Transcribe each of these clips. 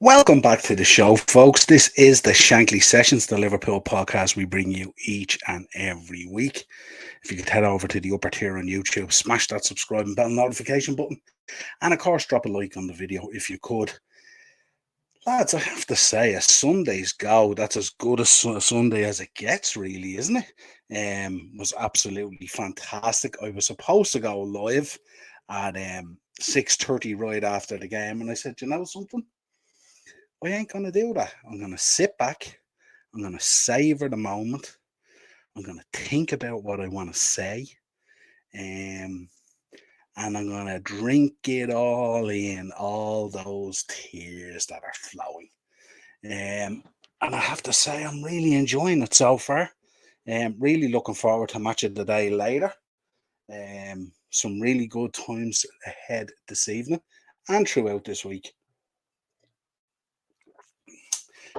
Welcome back to the show, folks. This is the Shankly Sessions, the Liverpool podcast we bring you each and every week. If you could head over to the upper tier on YouTube, smash that subscribe and bell notification button, and of course, drop a like on the video if you could. Lads, I have to say, a Sunday's go, that's as good a Sunday as it gets, really, isn't it? Was absolutely fantastic. I was supposed to go live at 6:30 right after the game, and I said, you know something? I ain't going to do that. I'm going to sit back. I'm going to savor the moment. I'm going to think about what I want to say. Um, and I'm going to drink it all in, all those tears that are flowing. And I have to say, I'm really enjoying it so far. Really looking forward to match of the day later. Some really good times ahead this evening and throughout this week.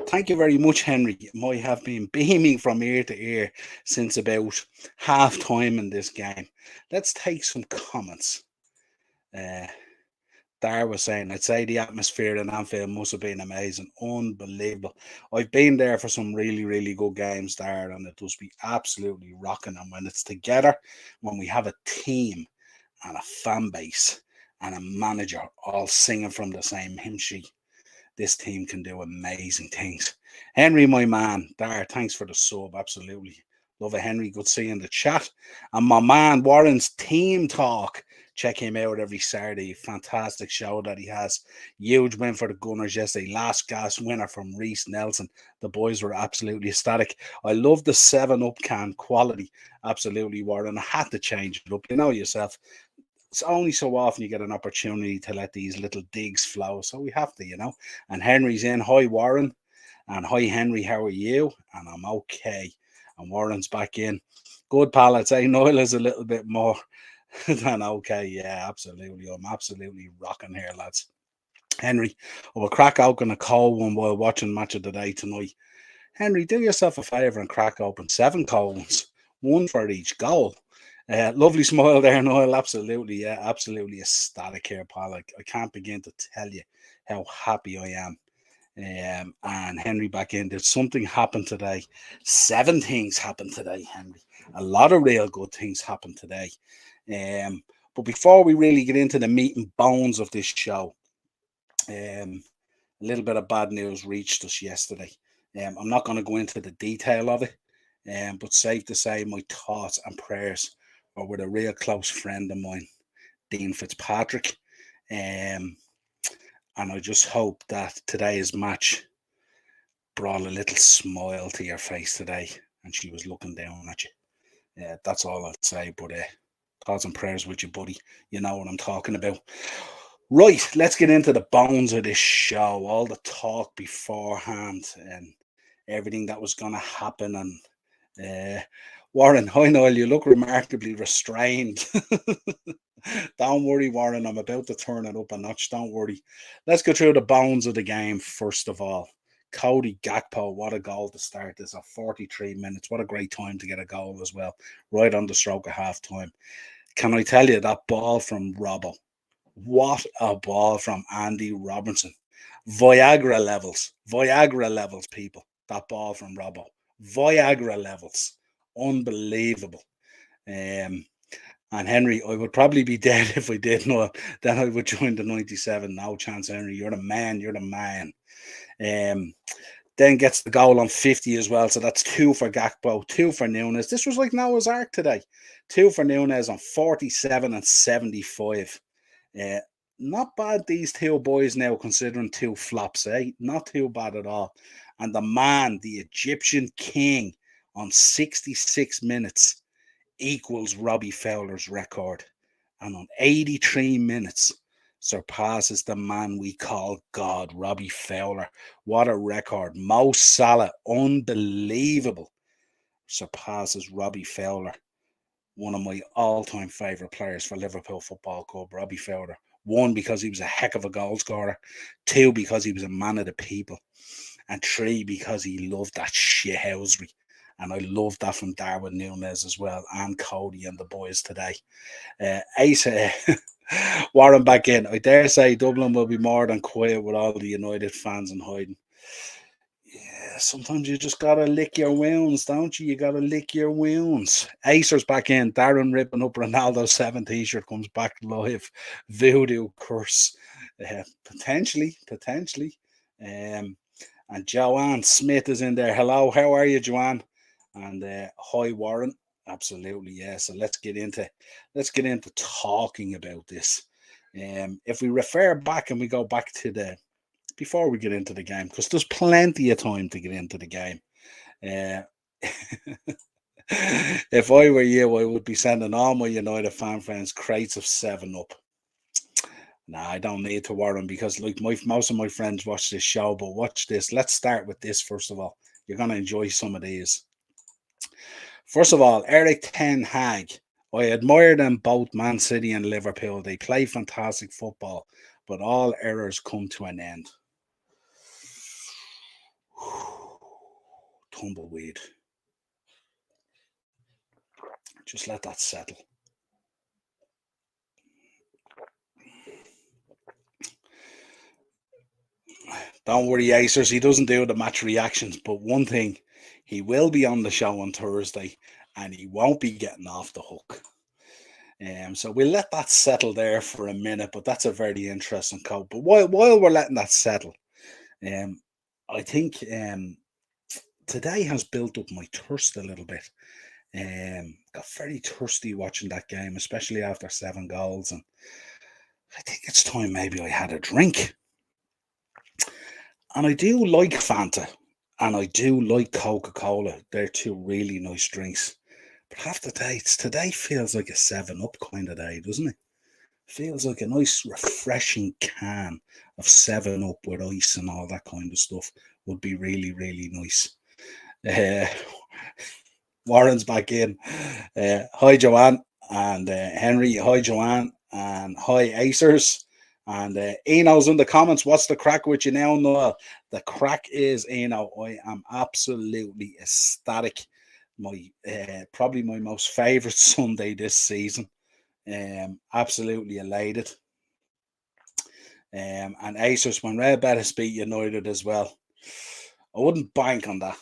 Thank you very much, Henry. I have been beaming from ear to ear since about half time in this game. Let's take some comments. Dar was saying, I'd say the atmosphere in Anfield must have been amazing. Unbelievable. I've been there for some really, really good games there, and it does be absolutely rocking. And when it's together, when we have a team and a fan base and a manager all singing from the same hymn sheet, this team can do amazing things. Henry, my man, there, thanks for the sub. Absolutely. Love it, Henry. Good seeing the chat. And my man, Warren's Team Talk. Check him out every Saturday. Fantastic show that he has. Huge win for the Gunners yesterday. Last gas winner from Reece Nelson. The boys were absolutely ecstatic. I love the 7-Up can quality. Absolutely, Warren. I had to change it up. You know yourself. It's only so often you get an opportunity to let these little digs flow. So we have to, you know. And Henry's in. Hi, Warren. And hi, Henry. How are you? And I'm okay. And Warren's back in. Good, pal. I'd say Niall is a little bit more than okay. Yeah, absolutely. I'm absolutely rocking here, lads. Henry, I will crack open a cold one while watching Match of the Day tonight. Henry, do yourself a favour and crack open 7 cold ones, one for each goal. Lovely smile there, Niall. Absolutely, yeah, absolutely ecstatic here, pal. I can't begin to tell you how happy I am. And Henry back in. Did something happen today? 7 things happened today, Henry. A lot of real good things happened today. But before we really get into the meat and bones of this show, a little bit of bad news reached us yesterday. I'm not going to go into the detail of it, but safe to say, my thoughts and prayers are with a real close friend of mine, Dean Fitzpatrick. And I just hope that today's match brought a little smile to your face today and she was looking down at you. That's all I'd say. But thoughts and prayers with you, buddy. You know what I'm talking about. Right, let's get into the bones of this show. All the talk beforehand and everything that was going to happen. And Warren, hi Niall, you look remarkably restrained. Don't worry, Warren, I'm about to turn it up a notch. Don't worry. Let's go through the bones of the game first of all. Cody Gakpo, what a goal to start this at 43 minutes. What a great time to get a goal as well, right on the stroke of half time. Can I tell you that ball from Robbo? What a ball from Andy Robertson. Viagra levels, people. That ball from Robbo. Viagra levels. Unbelievable. And Henry, I would probably be dead if I did know. Then I would join the 97. No chance, Henry. You're the man. You're the man. Then gets the goal on 50 as well. So that's 2 for Gakpo, 2 for Nunes. This was like Noah's Ark today. 2 for Nunes on 47 and 75. Not bad, these two boys now, considering 2 flops, eh? Not too bad at all. And the man, the Egyptian king, on 66 minutes equals Robbie Fowler's record. And on 83 minutes surpasses the man we call God, Robbie Fowler. What a record. Mo Salah, unbelievable, surpasses Robbie Fowler, one of my all-time favourite players for Liverpool Football Club, Robbie Fowler. 1, because he was a heck of a goal scorer. 2, because he was a man of the people. And 3, because he loved that shithousery And I love that from Darwin Núñez as well, and Cody and the boys today. Ace, Warren back in. I dare say Dublin will be more than quiet with all the United fans and hiding. Yeah, sometimes you just gotta lick your wounds, don't you? You gotta lick your wounds. Acer's back in. Darren ripping up Ronaldo's 7 t-shirt comes back live. Voodoo curse. Potentially. And Joanne Smith is in there. Hello, how are you, Joanne? And hi, Warren. Absolutely, yeah. So let's get into talking about this. If we refer back and we go back to the before we get into the game, because there's plenty of time to get into the game. Uh, if I were you, I would be sending all my United fan friends crates of 7-Up. Nah, I don't need to, Warren, because like most of my friends watch this show, but watch this. Let's start with this first of all. You're going to enjoy some of these. First of all, Eric Ten Hag. I admire them both, Man City and Liverpool. They play fantastic football, but all errors come to an end. Tumbleweed. Just let that settle. Don't worry, Acers. He doesn't do the match reactions, but one thing, he will be on the show on Thursday, and he won't be getting off the hook. So we'll let that settle there for a minute, but that's a very interesting quote. But while we're letting that settle, I think today has built up my thirst a little bit. Got very thirsty watching that game, especially after 7 goals, and I think it's time maybe I had a drink. And I do like Fanta, and I do like Coca-Cola. They're two really nice drinks. But half the day, today feels like a 7-Up kind of day, doesn't it? Feels like a nice, refreshing can of 7-Up with ice and all that kind of stuff would be really, really nice. Warren's back in. Hi, Joanne and Henry. Hi, Joanne. And hi, Acers. And Eno's in the comments. What's the crack with you now, Niall? The crack is, Eno, I am absolutely ecstatic. Probably my most favourite Sunday this season. Absolutely elated. And Acers, when Red Betis beat United as well, I wouldn't bank on that.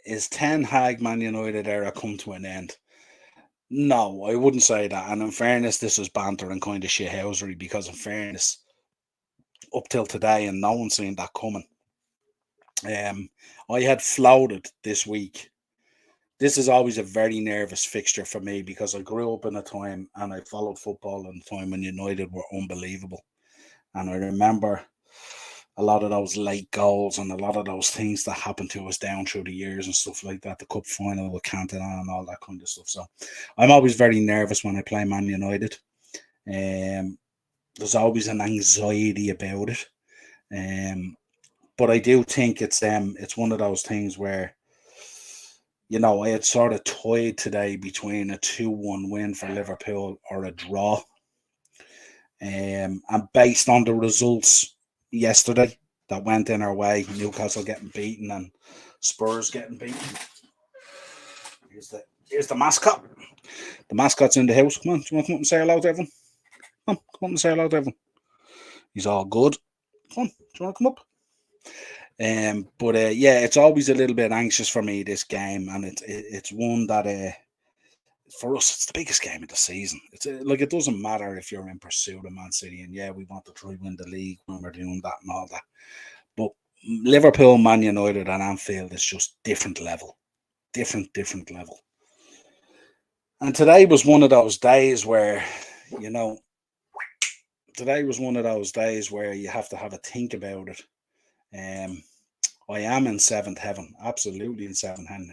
Is Ten Hag Man United era come to an end? No, I wouldn't say that. And in fairness, this was banter and kind of shithousery because, in fairness, up till today, and no one's seen that coming. I had floated this week. This is always a very nervous fixture for me because I grew up in a time and I followed football in a time when United were unbelievable. And I remember a lot of those late goals and a lot of those things that happened to us down through the years and stuff like that. The cup final with Cantona and all that kind of stuff. So I'm always very nervous when I play Man United. There's always an anxiety about it. But I do think it's one of those things where, you know, I had sort of toyed today between a 2-1 win for Liverpool or a draw. And based on the results yesterday that went in our way, Newcastle getting beaten and Spurs getting beaten. Here's the mascot. The mascot's in the house. Come on, do you want to come up and say hello to everyone? Come up and say hello to everyone. He's all good. Come on, do you want to come up? But yeah, it's always a little bit anxious for me, this game, and it's one that for us, it's the biggest game of the season. It's like, it doesn't matter if you're in pursuit of Man City, and yeah, we want to try win the league when we're doing that and all that. But Liverpool, Man United, and Anfield is just different level, different level. And today was one of those days where, you know, you have to have a think about it. I am in 7th heaven, absolutely in 7th heaven.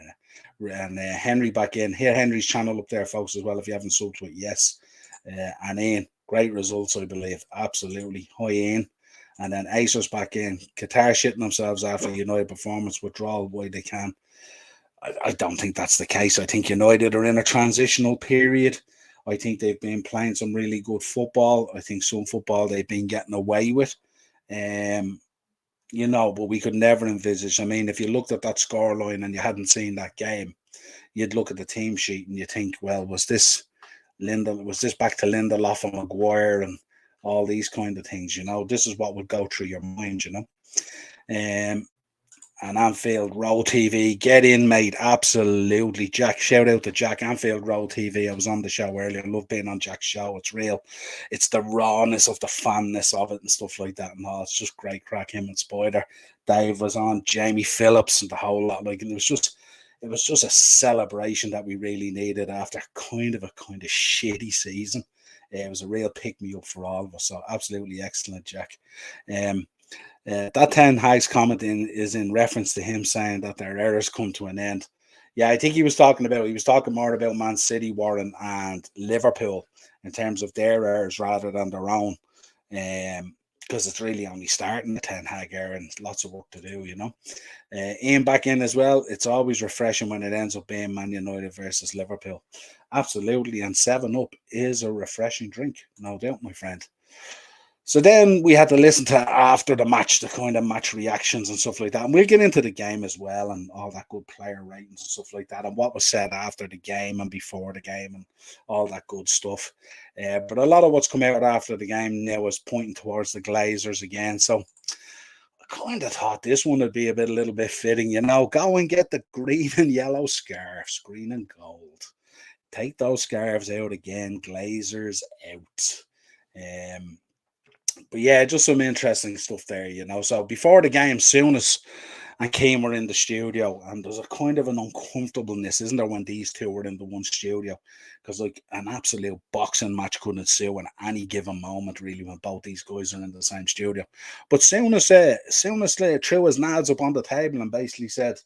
And Henry back in. Here, Henry's channel up there, folks, as well, if you haven't subbed to it, yes. And Ian, great results, I believe, absolutely. Hi, Ian. And then Acer's back in. Qatar shitting themselves after United performance, withdrawal why they can. I don't think that's the case. I think United are in a transitional period. I think they've been playing some really good football. I think some football they've been getting away with. but we could never envisage. I mean, if you looked at that scoreline and you hadn't seen that game, you'd look at the team sheet and you think, well, was this back to Lindelof and Maguire and all these kind of things, This is what would go through your mind. Um, and Anfield Road TV, get in, mate. Absolutely. Jack, shout out to Jack. Anfield Road TV. I was on the show earlier. I love being on Jack's show. It's real. It's the rawness of the fanness of it and stuff like that. And all. It's just great crack. Him and Spider. Dave was on, Jamie Phillips and the whole lot. Like, it was just a celebration that we really needed after kind of shitty season. It was a real pick me up for all of us. So absolutely excellent, Jack. That Ten Hag's comment is in reference to him saying that their errors come to an end. Yeah, I think he was talking more about Man City, Warren, and Liverpool in terms of their errors rather than their own. Because it's really only starting the Ten Hag era and lots of work to do. Ian back in as well. It's always refreshing when it ends up being Man United versus Liverpool. Absolutely, and 7-Up is a refreshing drink, no doubt, my friend. So then we had to listen to after the match, the kind of match reactions and stuff like that. And we'll get into the game as well and all that good player ratings and stuff like that and what was said after the game and before the game and all that good stuff. But a lot of what's come out after the game now was pointing towards the Glazers again. So I kind of thought this one would be a little bit fitting, go and get the green and yellow scarves, green and gold. Take those scarves out again, Glazers out. But yeah, just some interesting stuff there. So before the game, Souness and Keane were in the studio, and there's a kind of an uncomfortableness, isn't there, when these two were in the one studio? Because like an absolute boxing match couldn't ensue in any given moment, really, when both these guys are in the same studio. But Souness threw his nads up on the table and basically said,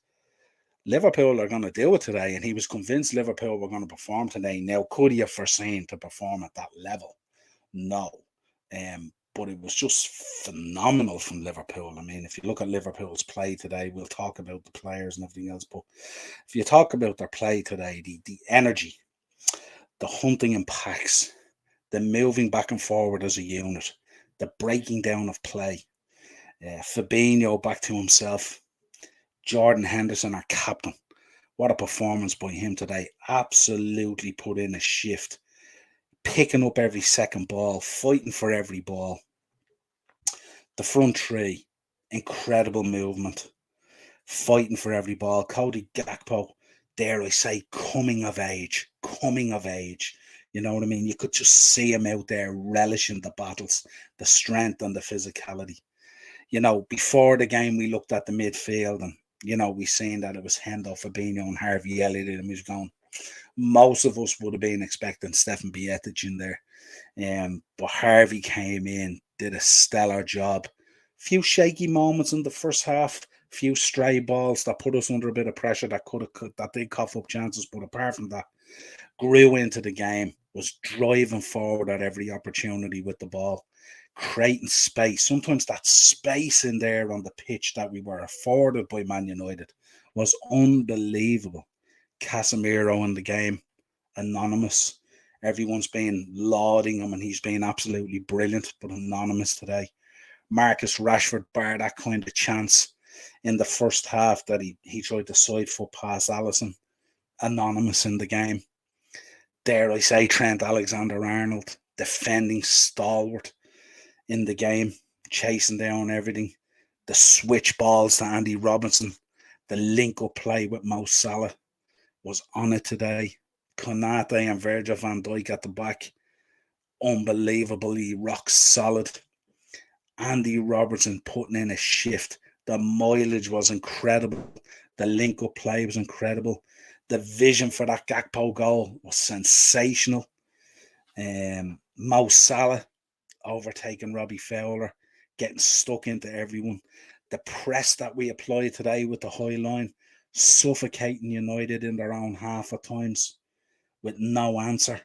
Liverpool are going to do it today, and he was convinced Liverpool were going to perform today. Now, could he have foreseen to perform at that level? No. But it was just phenomenal from Liverpool. I mean, if you look at Liverpool's play today, we'll talk about the players and everything else. But if you talk about their play today, the energy, the hunting in packs, the moving back and forward as a unit, the breaking down of play, Fabinho back to himself, Jordan Henderson, our captain. What a performance by him today. Absolutely put in a shift. Picking up every second ball, fighting for every ball. The front three, incredible movement, fighting for every ball. Cody Gakpo, dare I say, coming of age. You know what I mean? You could just see him out there relishing the battles, the strength and the physicality. Before the game, we looked at the midfield and, we seen that it was Hendo, Fabinho and Harvey Elliott and he was going. Most of us would have been expecting Stefan Bietic in there. But Harvey came in, did a stellar job. Few shaky moments in the first half, few stray balls that put us under a bit of pressure that did cough up chances. But apart from that, grew into the game, was driving forward at every opportunity with the ball, creating space. Sometimes that space in there on the pitch that we were afforded by Man United was unbelievable. Casemiro in the game, anonymous. Everyone's been lauding him and he's been absolutely brilliant, but anonymous today. Marcus Rashford bar that kind of chance in the first half that he tried to side foot past Alisson. Anonymous in the game. Dare I say Trent Alexander-Arnold, defending stalwart in the game, chasing down everything. The switch balls to Andy Robertson, the link-up play with Mo Salah was on it today. Konate and Virgil van Dijk at the back, unbelievably rock solid. Andy Robertson putting in a shift. The mileage was incredible. The link-up play was incredible. The vision for that Gakpo goal was sensational. Mo Salah overtaking Robbie Fowler, getting stuck into everyone. The press that we applied today with the high line, suffocating United in their own half at times with no answer.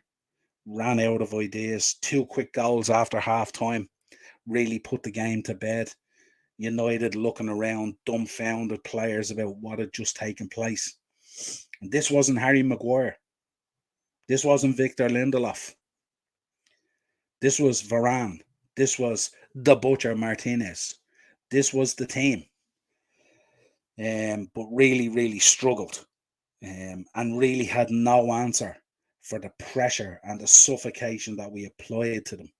Ran out of ideas. 2 quick goals after half time really put the game to bed. United looking around, dumbfounded players about what had just taken place. And this wasn't Harry Maguire. This wasn't Victor Lindelof. This was Varane. This was the Butcher Martinez. This was the team, but really, really struggled, and really had no answer for the pressure and the suffocation that we applied to them.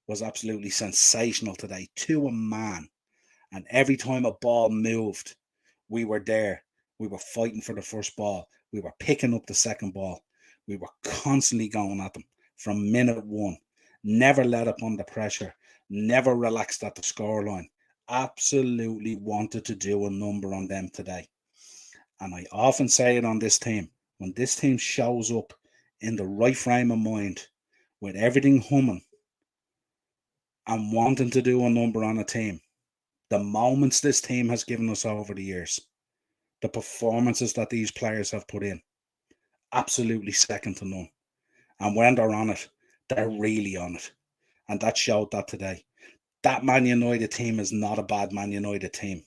Was absolutely sensational today, to a man. And every time a ball moved, we were there. We were fighting for the first ball. We were picking up the second ball. We were constantly going at them from minute one. Never let up under pressure. Never relaxed at the scoreline. Absolutely wanted to do a number on them today. And I often say it on this team. When this team shows up in the right frame of mind, with everything humming and wanting to do a number on a team, the moments this team has given us over the years, the performances that these players have put in, absolutely second to none. And when they're on it, they're really on it. And that showed that today. That Man United team is not a bad Man United team.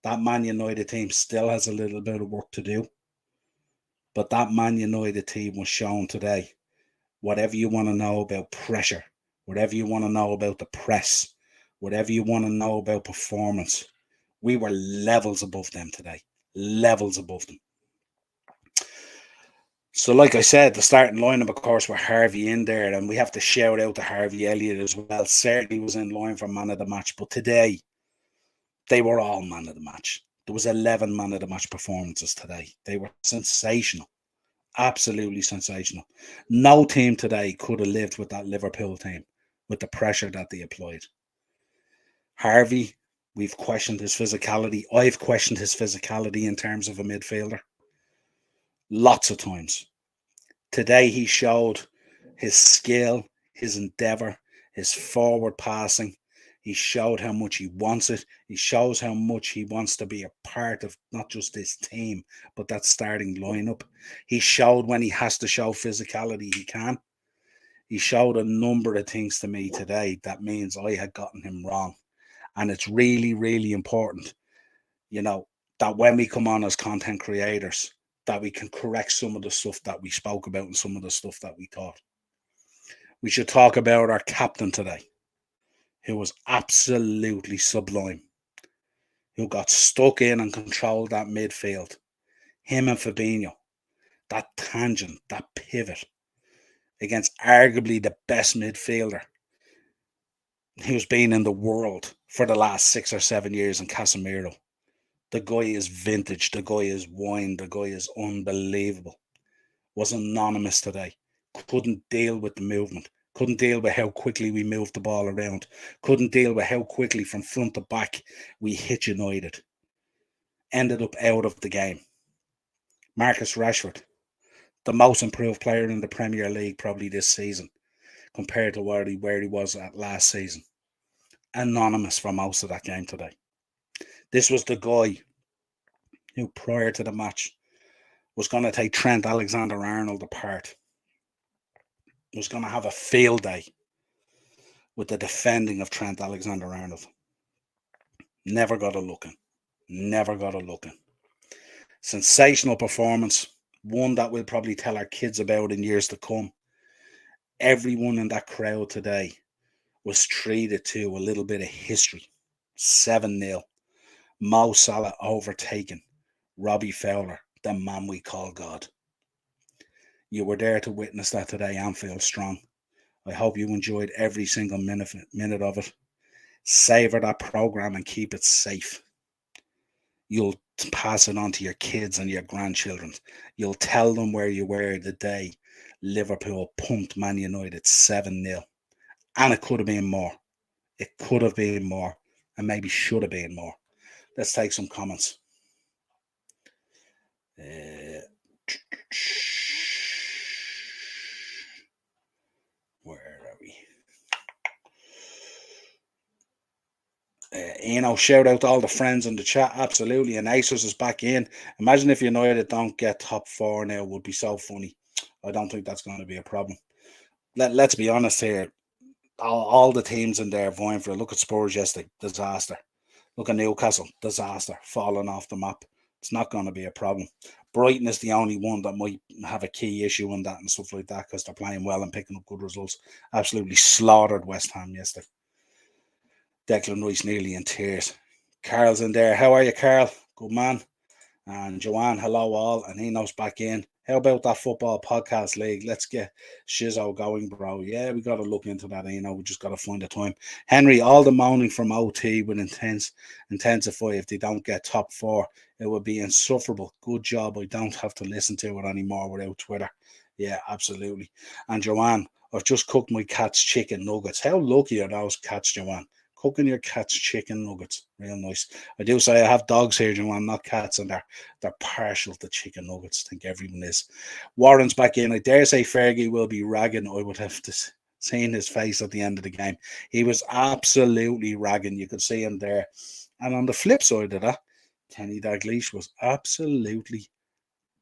That Man United team still has a little bit of work to do. But that Man United team was shown today. Whatever you want to know about pressure, whatever you want to know about the press, whatever you want to know about performance, we were levels above them today. Levels above them. So, like I said, the starting lineup, of course, with Harvey in there, and we have to shout out to Harvey Elliott as well. Certainly was in line for man of the match, but today they were all man of the match. There was 11 man of the match performances today. They were sensational, absolutely sensational. No team today could have lived with that Liverpool team, with the pressure that they applied. Harvey, we've questioned his physicality. I've questioned his physicality in terms of a midfielder lots of times. Today he showed his skill, his endeavour, his forward passing. He showed how much he wants it. He shows how much he wants to be a part of not just this team, but that starting lineup. He showed when he has to show physicality, he can. He showed a number of things to me today that means I had gotten him wrong. And it's really, really important, that when we come on as content creators, that we can correct some of the stuff that we spoke about and some of the stuff that we thought. We should talk about our captain today, who was absolutely sublime, who got stuck in and controlled that midfield. Him and Fabinho, that tangent, that pivot against arguably the best midfielder who's been in the world for the last 6 or 7 years in Casemiro. The guy is vintage. The guy is wine. The guy is unbelievable. Was anonymous today. Couldn't deal with the movement. Couldn't deal with how quickly we moved the ball around. Couldn't deal with how quickly from front to back we hit United. Ended up out of the game. Marcus Rashford, the most improved player in the Premier League probably this season compared to where he was at last season. Anonymous for most of that game today. This was the guy who, prior to the match, was going to take Trent Alexander-Arnold apart. Was going to have a field day with the defending of Trent Alexander-Arnold. Never got a look in. Never got a look in. Sensational performance. One that we'll probably tell our kids about in years to come. Everyone in that crowd today was treated to a little bit of history. 7-0. Mo Salah overtaken Robbie Fowler, the man we call God. You were there to witness that today, Anfield Strong. I hope you enjoyed every single minute of it. Savor that program and keep it safe. You'll pass it on to your kids and your grandchildren. You'll tell them where you were the day Liverpool pumped Man United 7-0. And it could have been more. It could have been more. And maybe should have been more. Let's take some comments. Where are we? Shout out to all the friends in the chat. Absolutely. And Acers is back in. Imagine if United don't get top 4 now. It would be so funny. I don't think that's going to be a problem. Let's be honest here. All the teams in there vying for it. Look at Spurs yesterday. Disaster. Look at Newcastle. Disaster. Falling off the map. It's not going to be a problem. Brighton is the only one that might have a key issue in that and stuff like that because they're playing well and picking up good results. Absolutely slaughtered West Ham yesterday. Declan Rice nearly in tears. Carl's in there. How are you, Carl? Good man. And Joanne, hello all. And Eno's back in. How about that football podcast league? Let's get Shizzo going, bro. Yeah, we got to look into that, Eno. We just got to find the time. Henry, all the moaning from OT would intensify if they don't get top four. It would be insufferable. Good job. I don't have to listen to it anymore without Twitter. Yeah, absolutely. And Joanne, I've just cooked my cat's chicken nuggets. How lucky are those cats, Joanne? Cooking your cat's chicken nuggets. Real nice. I do say I have dogs here, Joanne, not cats, and they're partial to chicken nuggets. I think everyone is. Warren's back in. I dare say Fergie will be ragging. I would have to seen his face at the end of the game. He was absolutely ragging. You could see him there. And on the flip side of that, Kenny Dalglish was absolutely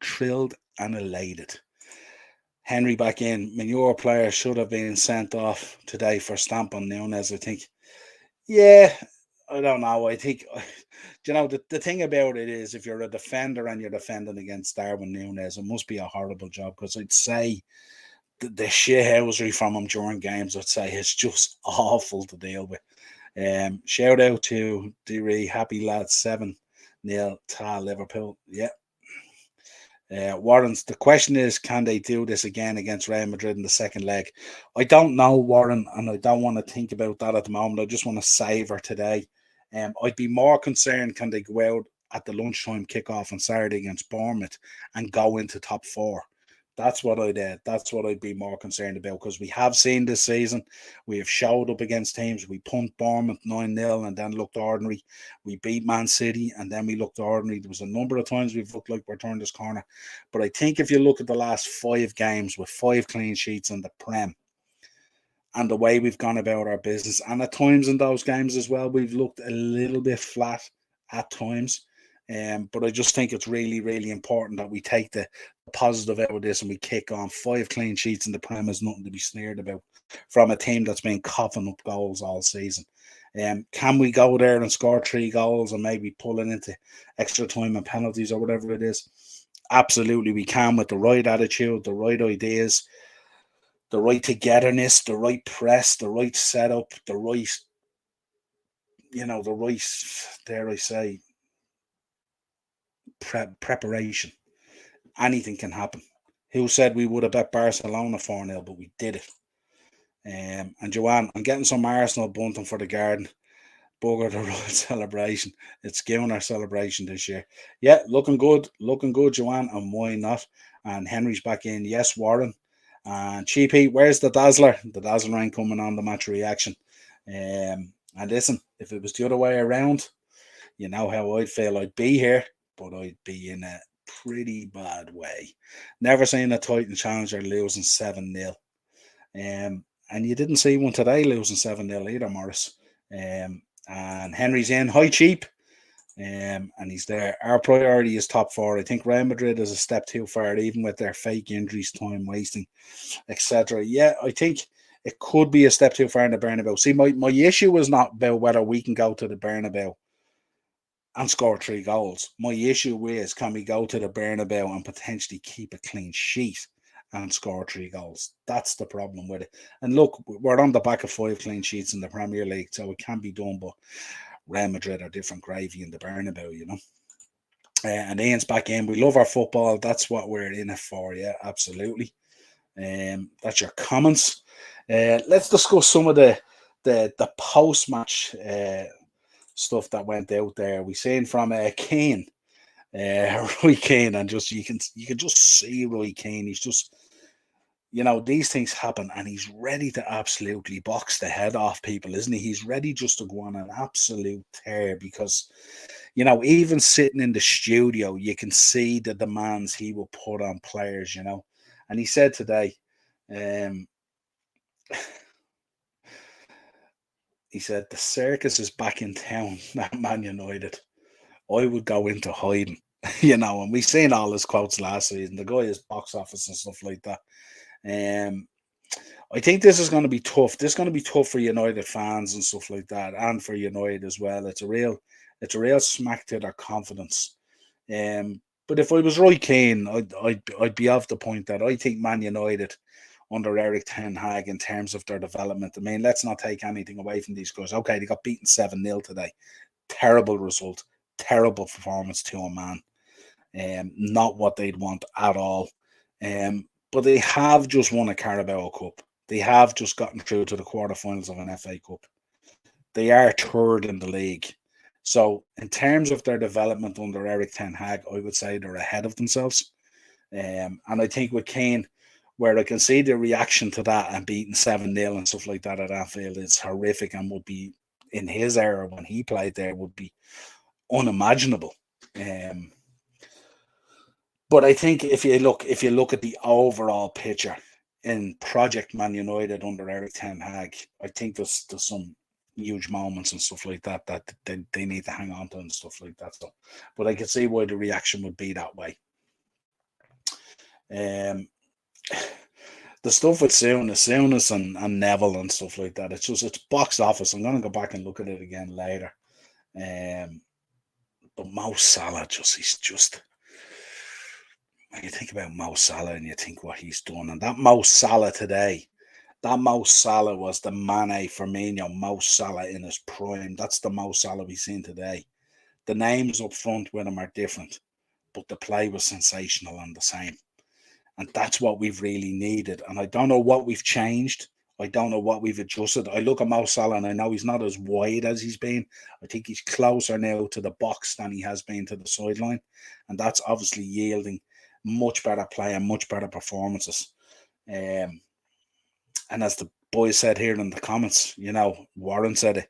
thrilled and elated. Henry back in. Manure player should have been sent off today for stamping Nunes, I think. Yeah, I don't know. I think, the thing about it is if you're a defender and you're defending against Darwin Nunes, it must be a horrible job because I'd say the shithousery from him during games, I'd say, is just awful to deal with. Shout out to Deary, happy lads, 7-0 to Liverpool. Yeah. Warren's, the question is, can they do this again against Real Madrid in the second leg? I don't know, Warren, and I don't want to think about that at the moment. I just want to savour today. I'd be more concerned, can they go out at the lunchtime kickoff on Saturday against Bournemouth and go into top four? That's what I'd be more concerned about, because we have seen this season, we have showed up against teams. We pumped Bournemouth 9-0 and then looked ordinary. We beat Man City and then we looked ordinary. There was a number of times we've looked like we're turned this corner. But I think if you look at the last 5 games with 5 clean sheets in the Prem, and the way we've gone about our business, and at times in those games as well, we've looked a little bit flat at times. But I just think it's really, really important that we take the positive out of this and we kick on. 5 clean sheets in the Prem is nothing to be sneered about from a team that's been coughing up goals all season. Can we go there and score 3 goals and maybe pull it into extra time and penalties or whatever it is? Absolutely, we can, with the right attitude, the right ideas, the right togetherness, the right press, the right setup, the right, dare I say, preparation. Anything can happen. Who said we would have bet Barcelona 4-0, but we did it. And Joanne, I'm getting some Arsenal bunting for the garden. Bugger the royal celebration. It's given our celebration this year. Yeah, looking good, Joanne, and why not? And Henry's back in. Yes, Warren. And Cheapy, where's the Dazzler? The Dazzler ain't coming on the match reaction. And listen, if it was the other way around, you know how I'd feel. I'd be here, but I'd be in a pretty bad way. Never seen a Titan challenger losing 7-0. And you didn't see one today losing 7-0 either, Morris. And Henry's in. Hi, Cheap. And he's there. Our priority is top 4. I think Real Madrid is a step too far, even with their fake injuries, time wasting, etc. Yeah, I think it could be a step too far in the Bernabeu. See, my issue is not about whether we can go to the Bernabeu and score 3 goals. My issue is, can we go to the Bernabeu and potentially keep a clean sheet and score 3 goals? That's the problem with it. And look, we're on the back of 5 clean sheets in the Premier League, so it can be done, but Real Madrid are different gravy in the Bernabeu, and Ian's back in. We love our football. That's what we're in it for. Yeah, absolutely. That's your comments. Let's discuss some of the post-match stuff that went out there. We seen from Keane, Roy Keane, and just you can just see Roy Keane. He's just, these things happen, and he's ready to absolutely box the head off people, isn't he? He's ready just to go on an absolute tear because, even sitting in the studio, you can see the demands he will put on players, And he said today, he said, the circus is back in town at Man United. I would go into hiding, and we've seen all his quotes last season. The guy is box office and stuff like that. I think this is going to be tough. This is going to be tough for United fans and stuff like that, and for United as well. It's a real smack to their confidence. But if I was Roy Keane, I'd be of the point that I think Man United under Eric Ten Hag, in terms of their development, I mean, let's not take anything away from these guys. Okay, they got beaten 7-0 today. terrible result, terrible performance to a man. Not what they'd want at all. But they have just won a Carabao Cup. They have just gotten through to the quarterfinals of an FA Cup. They are third in the league. So in terms of their development under Eric Ten Hag, I would say they're ahead of themselves. And I think with Kane, where I can see the reaction to that and beating 7-0 and stuff like that at Anfield is horrific and would be, in his era when he played there, would be unimaginable. But I think if you look at the overall picture in Project Man United under Eric Ten Hag, I think there's some huge moments and stuff like that that they need to hang on to and stuff like that. So, but I can see why the reaction would be that way. The stuff with Souness and Neville and stuff like that, it's box office. I'm going to go back and look at it again later. But Mo Salah, when you think about Mo Salah and you think what he's done, and that Mo Salah today, that Mo Salah was the Mane, Firmino, Mo Salah in his prime. That's the Mo Salah we've seen today. The names up front with him are different, but the play was sensational and the same. And that's what we've really needed. And I don't know what we've changed. I don't know what we've adjusted. I look at Mo Salah and I know he's not as wide as he's been. I think he's closer now to the box than he has been to the sideline. And that's obviously yielding much better play and much better performances. And as the boys said here in the comments, Warren said it,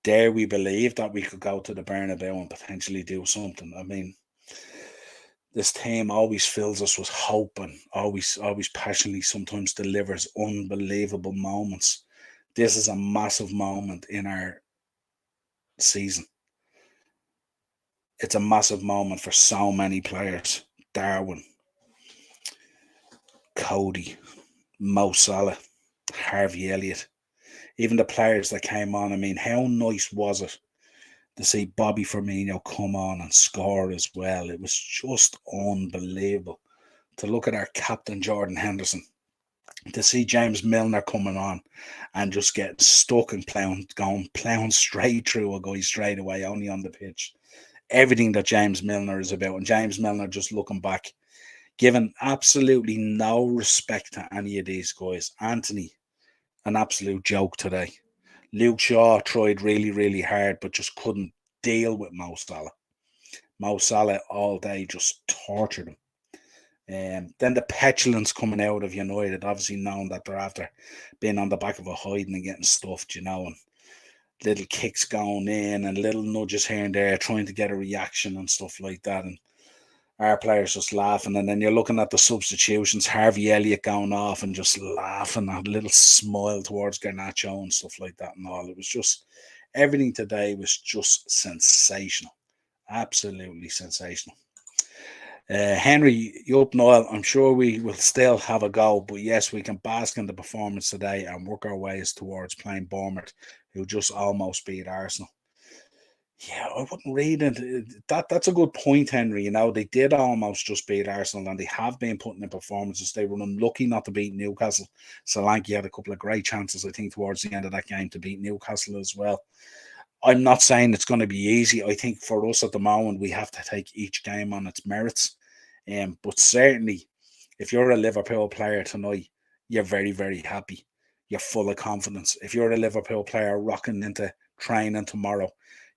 dare we believe that we could go to the Bernabeu and potentially do something. I mean, this team always fills us with hope and always passionately sometimes delivers unbelievable moments. This is a massive moment in our season. It's a massive moment for so many players. Darwin, Cody, Mo Salah, Harvey Elliott, even the players that came on. I mean, how nice was it to see Bobby Firmino come on and score as well? It was just unbelievable. To look at our captain, Jordan Henderson, to see James Milner coming on and just getting stuck and plowing straight through a guy straight away, only on the pitch. Everything that James Milner is about. And James Milner just looking back, giving absolutely no respect to any of these guys. Anthony, an absolute joke today. Luke Shaw tried really, really hard, but just couldn't deal with Mo Salah. Mo Salah all day just tortured him. Then the petulance coming out of United, obviously knowing that they're after being on the back of a hiding and getting stuffed, and little kicks going in and little nudges here and there, trying to get a reaction and stuff like that. And our players just laughing. And then you're looking at the substitutions, Harvey Elliott going off and just laughing, a little smile towards Garnacho and stuff like that and all. It was just, everything today was just sensational. Absolutely sensational. Henry, you up, Niall? I'm sure we will still have a go, but yes, we can bask in the performance today and work our ways towards playing Bournemouth, who just almost beat Arsenal. Yeah, I wouldn't read it. That's a good point, Henry. They did almost just beat Arsenal, and they have been putting in performances. They were unlucky not to beat Newcastle. Solanke had a couple of great chances, I think, towards the end of that game to beat Newcastle as well. I'm not saying it's going to be easy. I think for us at the moment, we have to take each game on its merits. But certainly, if you're a Liverpool player tonight, you're very, very happy. You're full of confidence. If you're a Liverpool player rocking into training tomorrow,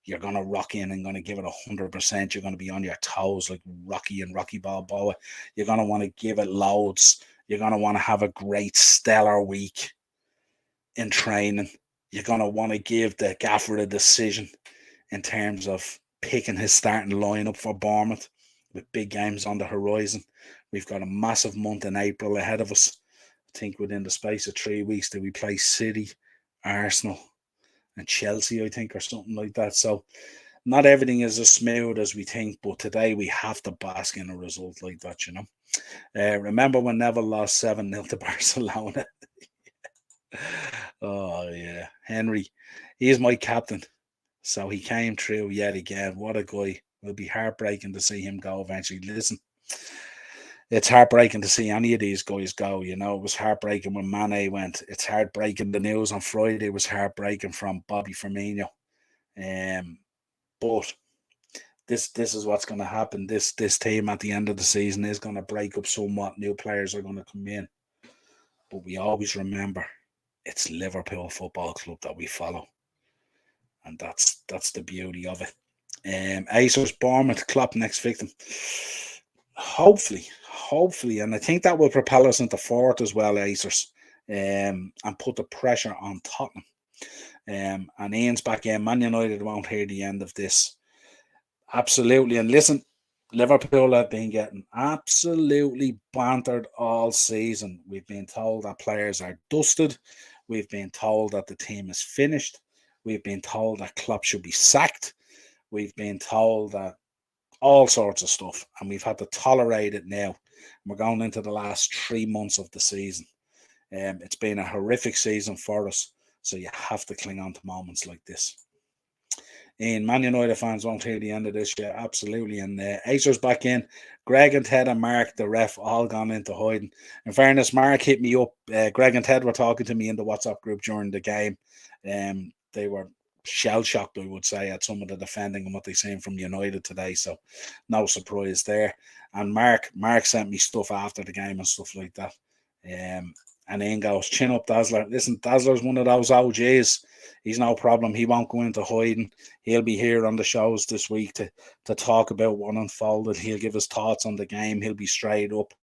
you're going to rock in and going to give it 100%. You're going to be on your toes like Rocky and Rocky Balboa. You're going to want to give it loads. You're going to want to have a great, stellar week in training. You're going to want to give the gaffer a decision in terms of picking his starting lineup for Bournemouth with big games on the horizon. We've got a massive month in April ahead of us. I think within the space of 3 weeks that we play City, Arsenal, and Chelsea, I think, or something like that. So not everything is as smooth as we think, but today we have to bask in a result like that, Remember when Neville lost 7-0 to Barcelona? Oh, yeah. Henry, he's my captain. So he came through yet again. What a guy. It'll be heartbreaking to see him go eventually. Listen, it's heartbreaking to see any of these guys go. It was heartbreaking when Mane went. It's heartbreaking. The news on Friday was heartbreaking from Bobby Firmino. But this is what's going to happen. This team at the end of the season is going to break up somewhat. New players are going to come in. But we always remember it's Liverpool Football Club that we follow. And that's the beauty of it. Acers, Bournemouth, Klopp next victim. Hopefully, and I think that will propel us into fourth as well, Acers, and put the pressure on Tottenham. And Ian's back in. Man United won't hear the end of this. Absolutely. And listen, Liverpool have been getting absolutely bantered all season. We've been told that players are dusted. We've been told that the team is finished. We've been told that Klopp should be sacked. We've been told that all sorts of stuff, and we've had to tolerate it now. We're going into the last 3 months of the season. It's been a horrific season for us, so you have to cling on to moments like this. And Man United fans won't hear the end of this yet, absolutely. And Acers back in. Greg and Ted and Mark, the ref, all gone into hiding. In fairness, Mark hit me up. Greg and Ted were talking to me in the WhatsApp group during the game. They were shell-shocked, I would say, at some of the defending and what they seen from United today. So no surprise there. And Mark sent me stuff after the game and stuff like that. And Ian goes, chin up, Dazzler. Listen, Dazzler's one of those OGs. He's no problem. He won't go into hiding. He'll be here on the shows this week to talk about what unfolded. He'll give his thoughts on the game. He'll be straight up.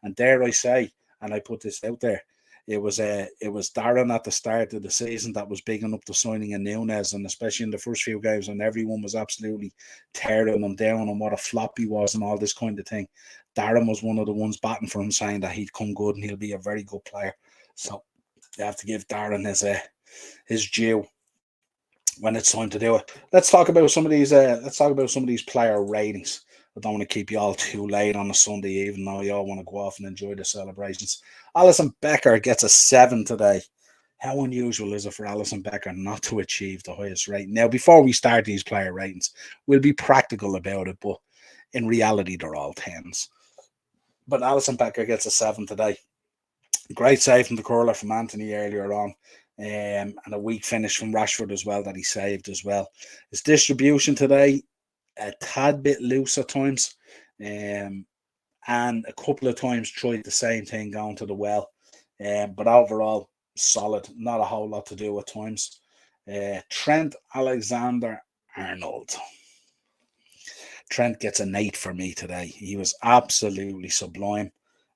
And dare I say, and I put this out there, it was Darren at the start of the season that was bigging up the signing of Nunez, and especially in the first few games, and everyone was absolutely tearing him down on what a flop he was and all this kind of thing. Darren was one of the ones batting for him, saying that he'd come good and he'll be a very good player. So you have to give Darren his due when it's time to do it. Let's talk about some of these. Player ratings. I don't want to keep you all too late on a Sunday evening. Now you all want to go off and enjoy the celebrations. Alisson Becker gets a 7 today. How unusual is it for Alisson Becker not to achieve the highest rating? Now, before we start these player ratings, we'll be practical about it, but in reality, they're all 10s. But Alisson Becker gets a 7 today. Great save from the curler from Anthony earlier on. And a weak finish from Rashford as well that he saved as well. His distribution today, a tad bit loose at times, and a couple of times tried the same thing going to the well, but overall solid. Not a whole lot to do at times. Trent Alexander-Arnold. Trent gets an 8 for me today. He was absolutely sublime.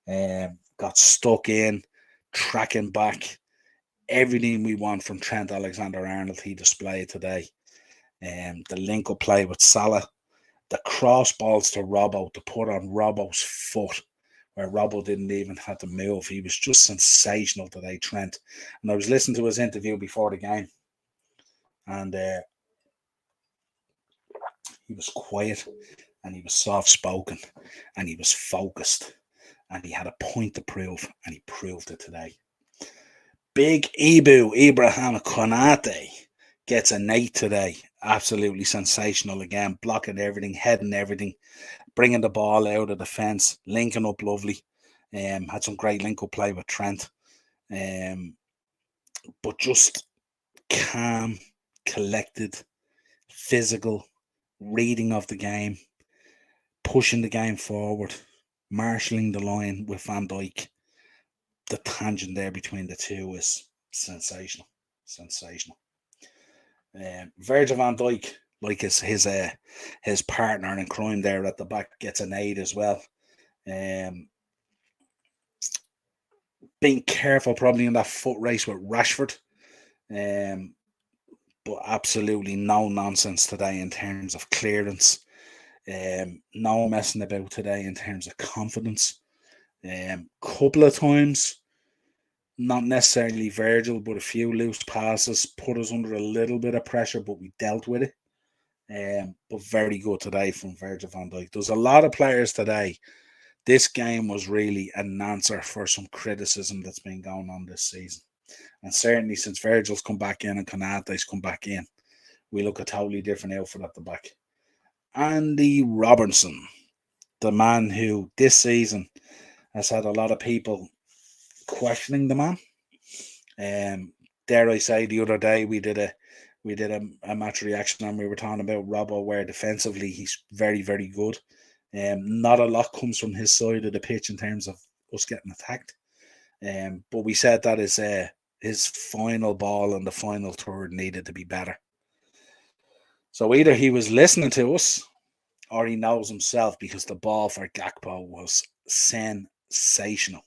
Got stuck in, tracking back. Everything we want from Trent Alexander-Arnold, he displayed today. The link-up play with Salah, the cross balls to Robbo to put on Robbo's foot, where Robbo didn't even have to move. He was just sensational today, Trent. And I was listening to his interview before the game, and he was quiet, and he was soft-spoken, and he was focused, and he had a point to prove, and he proved it today. Big Ibrahim Konate gets an 8 today. Absolutely sensational again. Blocking everything, heading everything, bringing the ball out of the fence, linking up lovely. Had some great link-up play with Trent. But just calm, collected, physical, reading of the game, pushing the game forward, marshalling the line with Van Dijk. The tangent there between the two is sensational. Virgil van Dijk, like his partner in crime there at the back, gets an 8 as well. Being careful probably in that foot race with Rashford, but absolutely no nonsense today in terms of clearance. No messing about today in terms of confidence. Couple of times, not necessarily Virgil, but a few loose passes put us under a little bit of pressure, but we dealt with it. But very good today from Virgil van Dijk. There's a lot of players today. This game was really an answer for some criticism that's been going on this season. And certainly since Virgil's come back in and Konate's come back in, we look a totally different outfit at the back. Andy Robertson, the man who this season has had a lot of people questioning the man. Dare I say, the other day we did We did a match reaction and we were talking about Robbo, where defensively he's very, very good. Not a lot comes from his side of the pitch in terms of us getting attacked. But we said that his final ball and the final third needed to be better. So either he was listening to us or he knows himself, because the ball for Gakpo was sensational.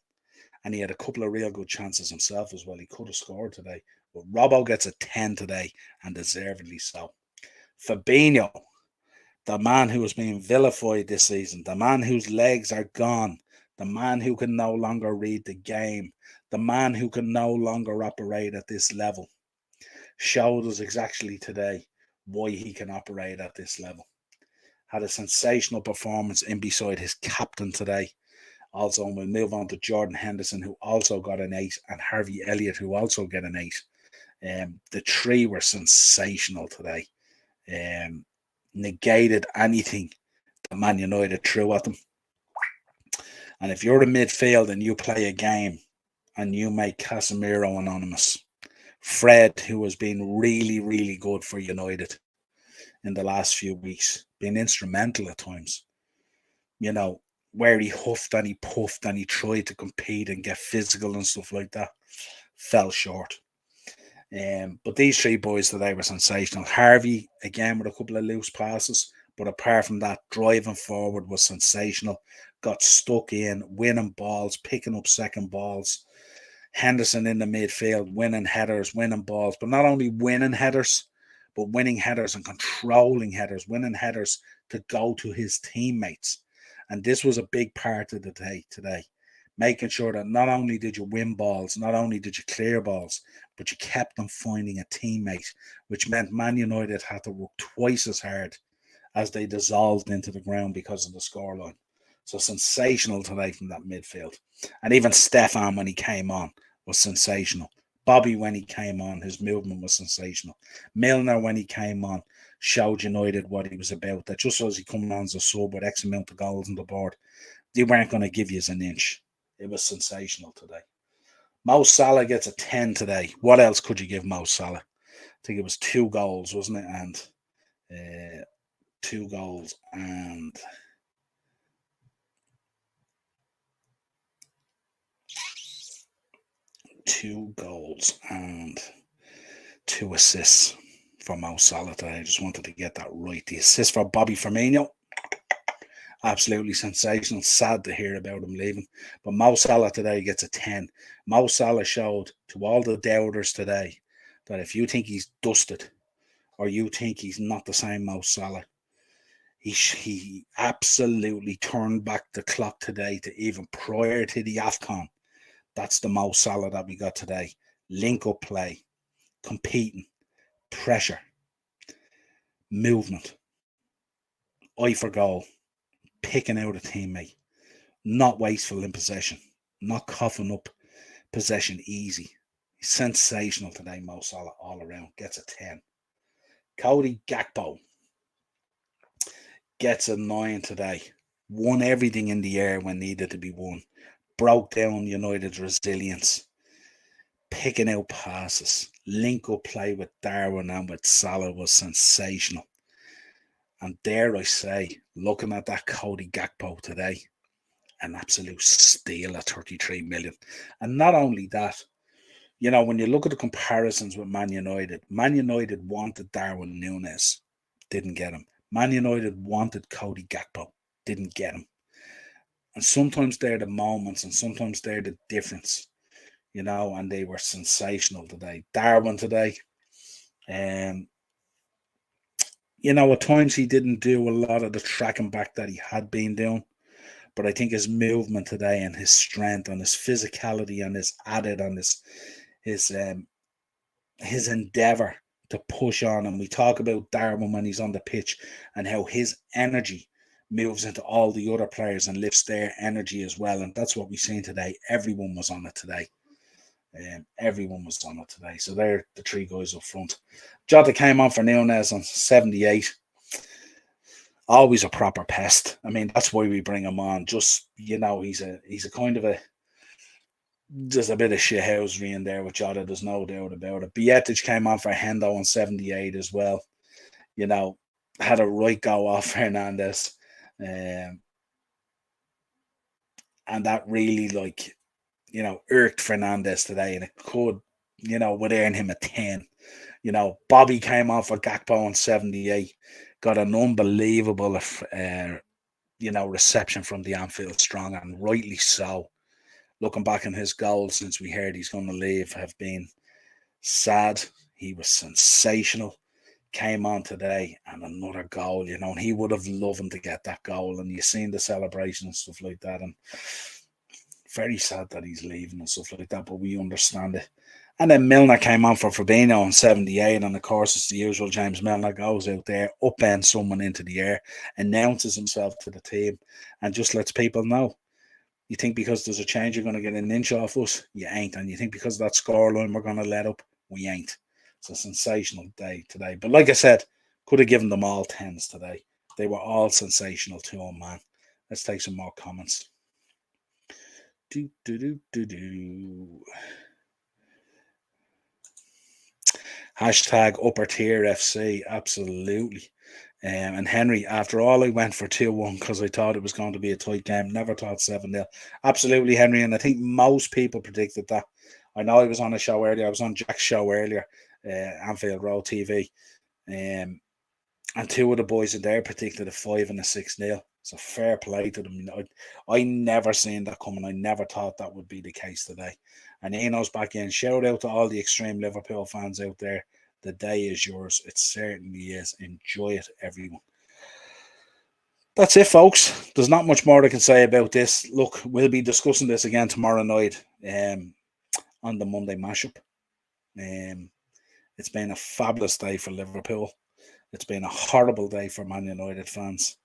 And he had a couple of real good chances himself as well. He could have scored today. But Robbo gets a 10 today, and deservedly so. Fabinho, the man who has been vilified this season, the man whose legs are gone, the man who can no longer read the game, the man who can no longer operate at this level, showed us exactly today why he can operate at this level. Had a sensational performance in beside his captain today. Also, we'll move on to Jordan Henderson, who also got an 8, and Harvey Elliott, who also got an 8. The three were sensational today. Negated anything that Man United threw at them. And if you're in midfield and you play a game and you make Casemiro anonymous, Fred, who has been really, really good for United in the last few weeks, been instrumental at times, where he huffed and he puffed and he tried to compete and get physical and stuff like that, fell short. But these three boys today were sensational. Harvey, again, with a couple of loose passes, but apart from that, driving forward was sensational. Got stuck in, winning balls, picking up second balls. Henderson in the midfield, winning headers, winning balls, but not only winning headers, but winning headers and controlling headers, winning headers to go to his teammates. And this was a big part of the day today, making sure that not only did you win balls, not only did you clear balls, but you kept them finding a teammate, which meant Man United had to work twice as hard as they dissolved into the ground because of the scoreline. So sensational today from that midfield. And even Stefan, when he came on, was sensational. Bobby, when he came on, his movement was sensational. Milner, when he came on, showed United what he was about. That just as he come on as a sub with X amount of goals on the board, they weren't going to give you an inch. It was sensational today. Mo Salah gets a 10 today. What else could you give Mo Salah? I think it was 2 goals, wasn't it? And 2 goals and 2 goals and 2 assists for Mo Salah today. I just wanted to get that right. The assist for Bobby Firmino, absolutely sensational. Sad to hear about him leaving. But Mo Salah today gets a 10. Mo Salah showed to all the doubters today that if you think he's dusted or you think he's not the same Mo Salah, he absolutely turned back the clock today to even prior to the AFCON. That's the Mo Salah that we got today. Link up play, competing, pressure, movement, eye for goal, picking out a teammate, not wasteful in possession, not coughing up possession easy. Sensational today, Mo Salah, all around. Gets a 10. Cody Gakpo gets a 9 today. Won everything in the air when needed to be won. Broke down United's resilience. Picking out passes. Link up play with Darwin and with Salah was sensational. And dare I say, looking at that Cody Gakpo today, an absolute steal at 33 million. And not only that, when you look at the comparisons with Man United wanted Darwin Núñez, didn't get him. Man United wanted Cody Gakpo, didn't get him. And sometimes they're the moments and sometimes they're the difference, and they were sensational today. Darwin today, at times he didn't do a lot of the tracking back that he had been doing. But I think his movement today and his strength and his physicality and his added and his endeavour to push on. And we talk about Darwin when he's on the pitch and how his energy moves into all the other players and lifts their energy as well. And that's what we've seen today. Everyone was on it today. So they're the 3 guys up front. Jota came on for Núñez on 78. Always a proper pest. I mean, that's why we bring him on. Just, he's a kind of there's a bit of shithousery in there with Jota, there's no doubt about it. Bietic came on for Hendo on 78 as well. You know, had a right go off Hernandez. Um, and that really, like, irked Fernandez today, and it could, would earn him a 10. Bobby came on for Gakpo on 78, got an unbelievable, reception from the Anfield Strong, and rightly so. Looking back on his goals since we heard he's going to leave have been sad. He was sensational. Came on today and another goal, and he would have loved him to get that goal. And you've seen the celebration and stuff like that. And very sad that he's leaving and stuff like that, but we understand it. And then Milner came on for Fabinho on 78, and of course it's the usual James Milner goes out there, upends someone into the air, announces himself to the team, and just lets people know. You think because there's a change you're going to get an inch off us? You ain't. And you think because of that scoreline we're going to let up? We ain't. It's a sensational day today. But like I said, could have given them all 10s today. They were all sensational to him, man. Let's take some more comments. Hashtag upper tier FC. Absolutely. And Henry, after all, I went for 2-1 because I thought it was going to be a tight game. Never thought 7-0. Absolutely, Henry. And I think most people predicted that. I know I was on a show earlier. I was on Jack's show earlier, Anfield Road TV. And two of the boys in there predicted a 5 and a 6-0. So fair play to them. I never seen that coming. I never thought that would be the case today. And Eno's back in. Shout out to all the extreme Liverpool fans out there. The day is yours. It certainly is. Enjoy it, everyone. That's it, folks. There's not much more I can say about this. Look, we'll be discussing this again tomorrow night on the Monday mashup. It's been a fabulous day for Liverpool. It's been a horrible day for Man United fans.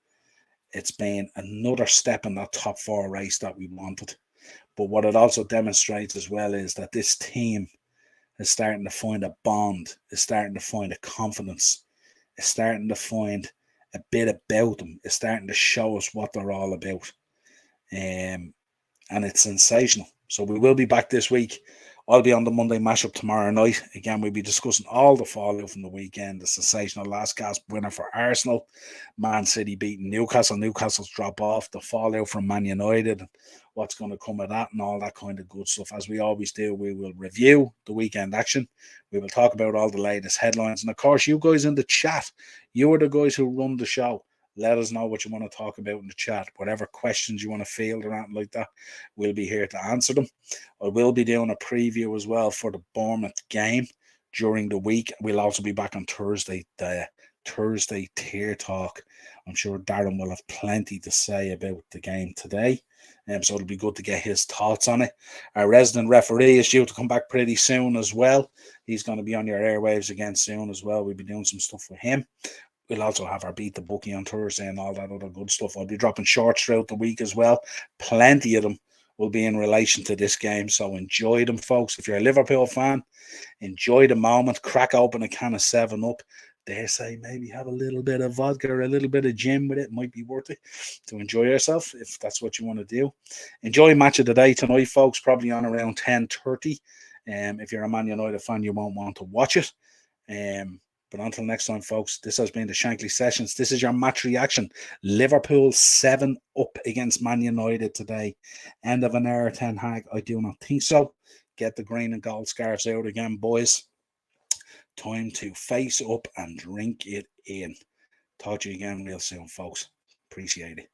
It's been another step in that top 4 race that we wanted. But what it also demonstrates as well is that this team is starting to find a bond, is starting to find a confidence, is starting to find a bit about them, is starting to show us what they're all about. And it's sensational. So we will be back this week. I'll be on the Monday mashup tomorrow night. Again, we'll be discussing all the fallout from the weekend. The sensational last gasp winner for Arsenal. Man City beating Newcastle. Newcastle's drop off. The fallout from Man United. What's going to come of that and all that kind of good stuff. As we always do, we will review the weekend action. We will talk about all the latest headlines. And of course, you guys in the chat, you are the guys who run the show. Let us know what you want to talk about in the chat. Whatever questions you want to field or anything like that, we'll be here to answer them. I will be doing a preview as well for the Bournemouth game during the week. We'll also be back on Thursday, the Thursday tier talk. I'm sure Darren will have plenty to say about the game today. So it'll be good to get his thoughts on it. Our resident referee is due to come back pretty soon as well. He's going to be on your airwaves again soon as well. We'll be doing some stuff with him. We'll also have our Beat the Bookie on Thursday and all that other good stuff. I'll be dropping shorts throughout the week as well. Plenty of them will be in relation to this game. So enjoy them, folks. If you're a Liverpool fan, enjoy the moment. Crack open a can of 7-Up. Dare say maybe have a little bit of vodka or a little bit of gin with it. Might be worth it to enjoy yourself if that's what you want to do. Enjoy match of the day tonight, folks. Probably on around 10:30. If you're a Man United fan, you won't want to watch it. But until next time, folks, this has been the Shankly Sessions. This is your match reaction. Liverpool 7-Up against Man United today. End of an era, Ten Hag? I do not think so. Get the green and gold scarves out again, boys. Time to face up and drink it in. Talk to you again real soon, folks. Appreciate it.